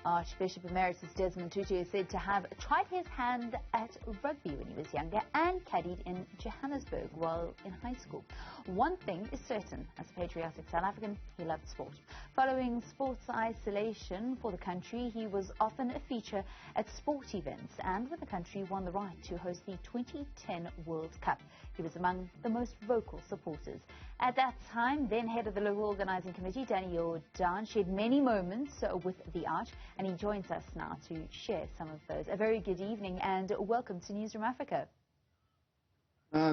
Archbishop Emeritus Desmond Tutu is said to have tried his hand at rugby when he was younger and caddied in Johannesburg while in high school. One thing is certain, as a patriotic South African, he loved sport. Following sports isolation for the country, he was often a feature at sport events and with the country won the right to host the 2010 World Cup. He was among the most vocal supporters. At that time, then head of the local organising committee, Danny Jordaan, shared many moments with the Arch, and he joins us now to share some of those. A very good evening and welcome to Newzroom Afrika.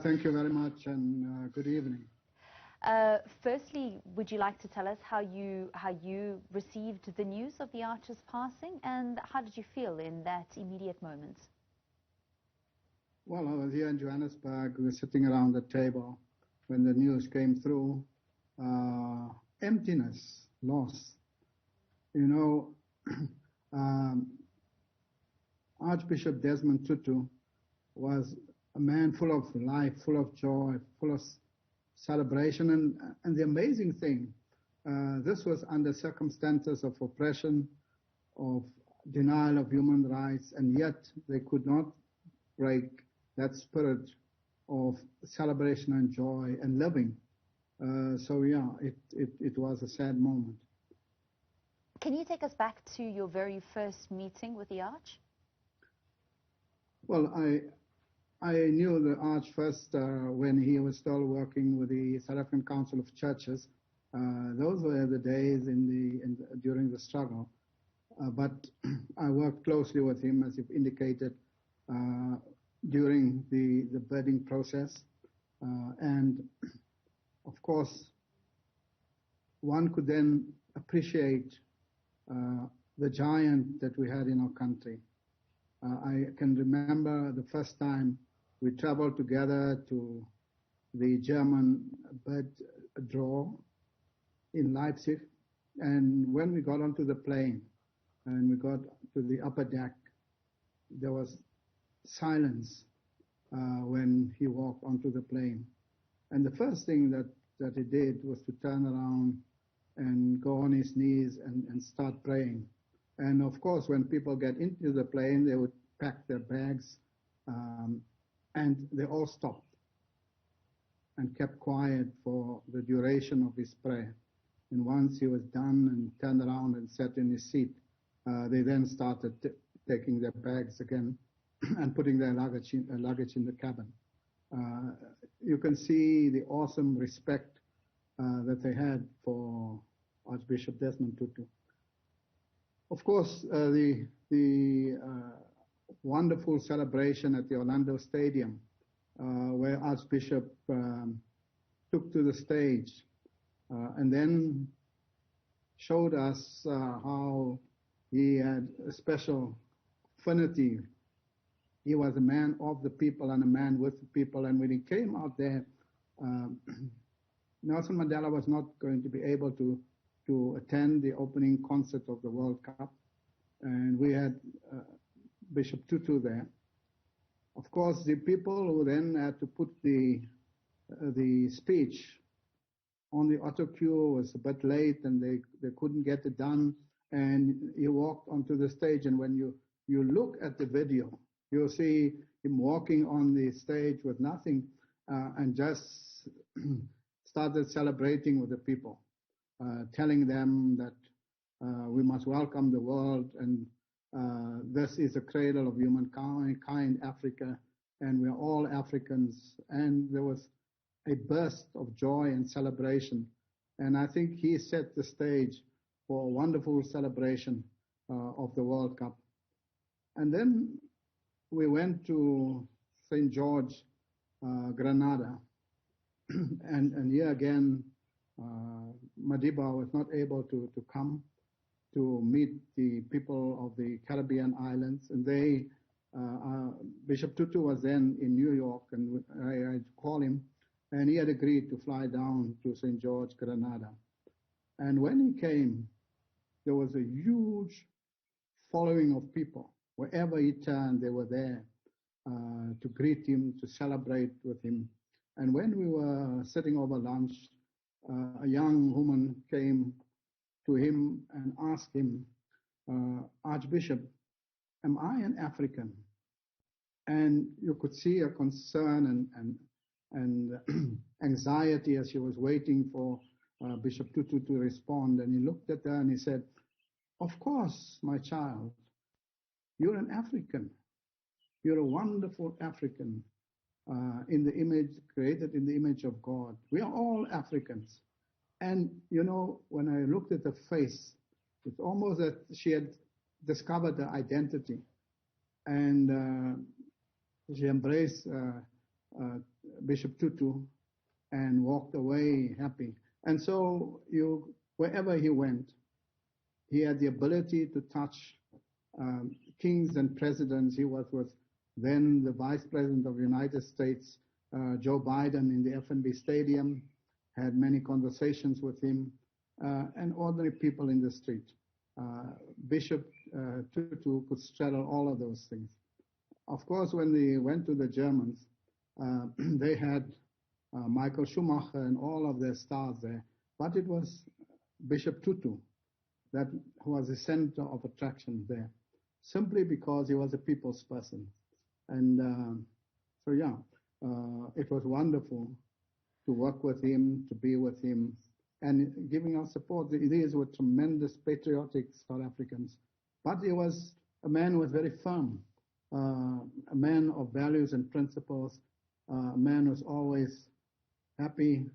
Thank you very much and good evening. Firstly, would you like to tell us how you received the news of the Arch's passing, and how did you feel in that immediate moment? Well, I was here in Johannesburg. We were sitting around the table when the news came through. Emptiness, loss. You know, Archbishop Desmond Tutu was a man full of life, full of joy, full of celebration. And the amazing thing, this was under circumstances of oppression, of denial of human rights, and yet they could not break that spirit of celebration and joy and living. So yeah, it was a sad moment. Can you take us back to your very first meeting with the Arch? Well, I knew the Arch first when he was still working with the South African Council of Churches. Those were the days during the struggle. But I worked closely with him, as you've indicated, during the bidding process. And of course, one could then appreciate the giant that we had in our country. I can remember the first time we traveled together to the German bid draw in Leipzig, and when we got onto the plane and we got to the upper deck, there was silence when he walked onto the plane. And the first thing that he did was to turn around and go on his knees and start praying. And of course, when people get into the plane, they would pack their bags, and they all stopped and kept quiet for the duration of his prayer. And once he was done and turned around and sat in his seat, they then started taking their bags again and putting their luggage in the cabin. You can see the awesome respect that they had for Archbishop Desmond Tutu. Of course, the wonderful celebration at the Orlando Stadium, where Archbishop took to the stage and then showed us how he had a special affinity. He was a man of the people and a man with the people. And when he came out there, Nelson Mandela was not going to be able to attend the opening concert of the World Cup. And we had Bishop Tutu there. Of course, the people who then had to put the speech on the auto cue was a bit late, and they couldn't get it done. And he walked onto the stage, and when you look at the video, you'll see him walking on the stage with nothing and just started celebrating with the people, telling them that we must welcome the world, and this is a cradle of humankind, Africa, and we're all Africans. And there was a burst of joy and celebration. And I think he set the stage for a wonderful celebration of the World Cup. And then we went to St. George, Grenada. and here again, Madiba was not able to come to meet the people of the Caribbean islands. And Bishop Tutu was then in New York, and I called him, and he had agreed to fly down to St. George, Grenada. And when he came, there was a huge following of people. Wherever he turned, they were there to greet him, to celebrate with him. And when we were sitting over lunch, a young woman came to him and asked him, Archbishop, am I an African? And you could see a concern and anxiety as she was waiting for Bishop Tutu to respond. And he looked at her and he said, of course, my child, you're an African. You're a wonderful African, in the image, created in the image of God. We are all Africans. And, you know, when I looked at her face, it's almost that she had discovered her identity. And she embraced Bishop Tutu and walked away happy. And so wherever he went, he had the ability to touch kings and presidents. He was with then the Vice President of the United States, Joe Biden, in the F&B Stadium, had many conversations with him, and ordinary people in the street. Bishop Tutu could straddle all of those things. Of course, when they went to the Germans, they had Michael Schumacher and all of their stars there, but it was Bishop Tutu that was the center of attraction there, simply because he was a people's person. And so, yeah, it was wonderful to work with him, to be with him, and giving us support. These were tremendous patriotic South Africans. But he was a man who was very firm, a man of values and principles, a man who was always happy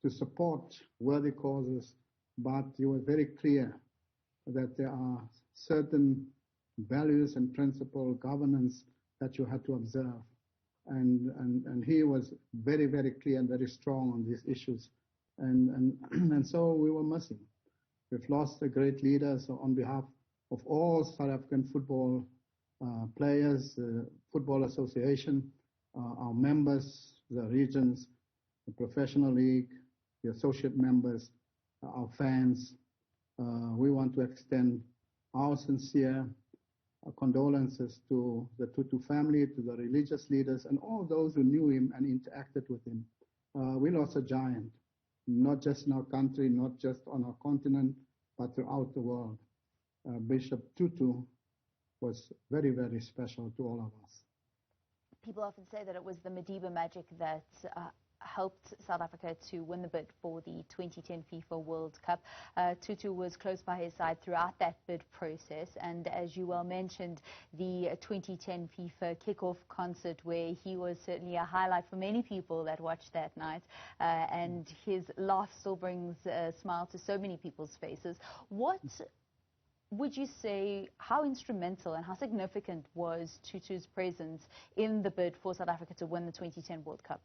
to support worthy causes, but he was very clear that there are certain values and principle governance that you had to observe. And he was very, very clear and very strong on these issues. And so we will miss him. We've lost a great leader. So on behalf of all South African football players, the Football Association, our members, the regions, the professional league, the associate members, our fans, we want to extend our sincere condolences to the Tutu family, to the religious leaders, and all those who knew him and interacted with him. We lost a giant, not just in our country, not just on our continent, but throughout the world. Bishop Tutu was very, very special to all of us. People often say that it was the Madiba magic that helped South Africa to win the bid for the 2010 FIFA World Cup. Tutu was close by his side throughout that bid process, and as you well mentioned, the 2010 FIFA kickoff concert, where he was certainly a highlight for many people that watched that night, and his laugh still brings a smile to so many people's faces. What would you say, how instrumental and how significant was Tutu's presence in the bid for South Africa to win the 2010 World Cup?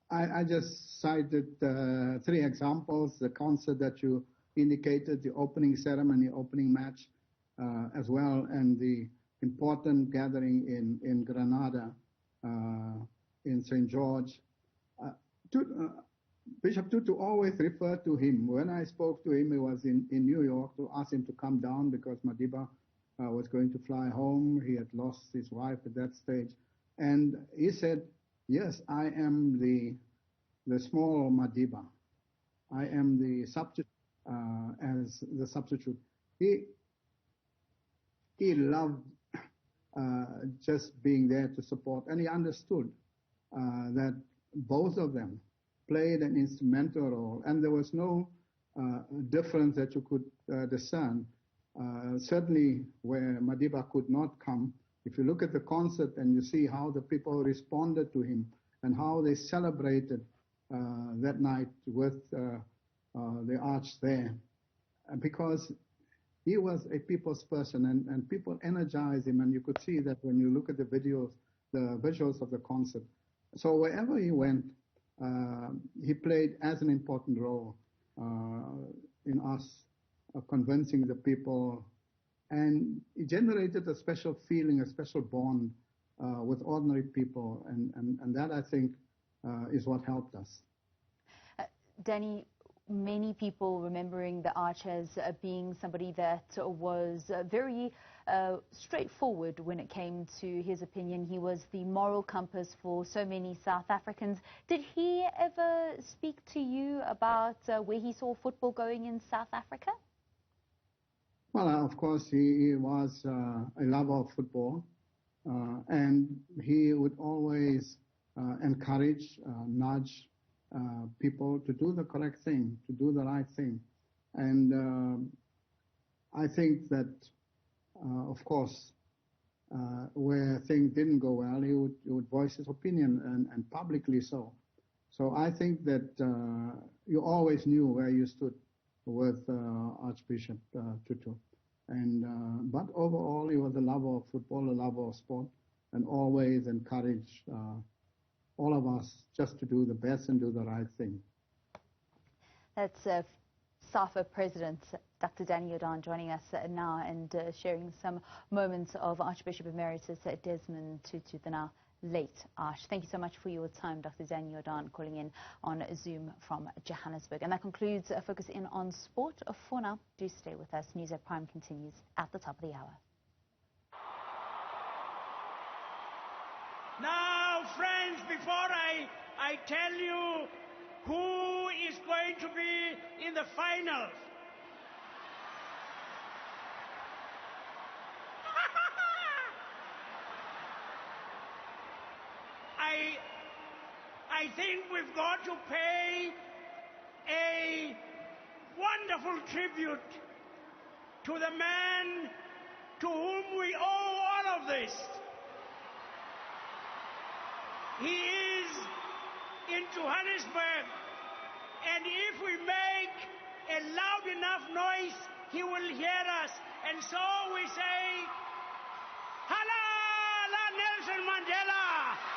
I just cited 3 examples: the concert that you indicated, the opening ceremony, opening match as well, and the important gathering in Granada, in St. George. Bishop Tutu always referred to him. When I spoke to him, he was in New York, to ask him to come down because Madiba was going to fly home. He had lost his wife at that stage. And he said, yes, I am the small Madiba. I am the substitute, as the substitute. He loved just being there to support, and he understood that both of them played an instrumental role, and there was no difference that you could discern. Certainly where Madiba could not come, if you look at the concert and you see how the people responded to him and how they celebrated that night with the arch there, because he was a people's person, and people energized him, and you could see that when you look at the visuals of the concert. So wherever he went, he played as an important role in us convincing the people, and he generated a special feeling, a special bond with ordinary people, and that, I think, is what helped us. Danny, many people remembering the Arch as being somebody that was very straightforward when it came to his opinion. He was the moral compass for so many South Africans. Did he ever speak to you about where he saw football going in South Africa? Well, of course, he was a lover of football, and he would always encourage, nudge people to do the correct thing, to do the right thing. And I think that, of course, where things didn't go well, he would voice his opinion, and publicly so. So I think that you always knew where you stood with Archbishop Tutu. But overall, he was a lover of football, a lover of sport, and always encouraged all of us just to do the best and do the right thing. That's SAFA President Dr. Danny Jordaan joining us now and sharing some moments of Archbishop Emeritus Desmond Tutu, the now late Arch. Thank you so much for your time, Dr. Danny Jordaan, calling in on Zoom from Johannesburg. And that concludes Focus In on Sport. For now, do stay with us. News at Prime continues at the top of the hour. Now, friends, before I tell you who is going to be in the finals, I think we've got to pay a wonderful tribute to the man to whom we owe all of this. He is in Johannesburg, and if we make a loud enough noise, he will hear us. And so we say, Halala Nelson Mandela!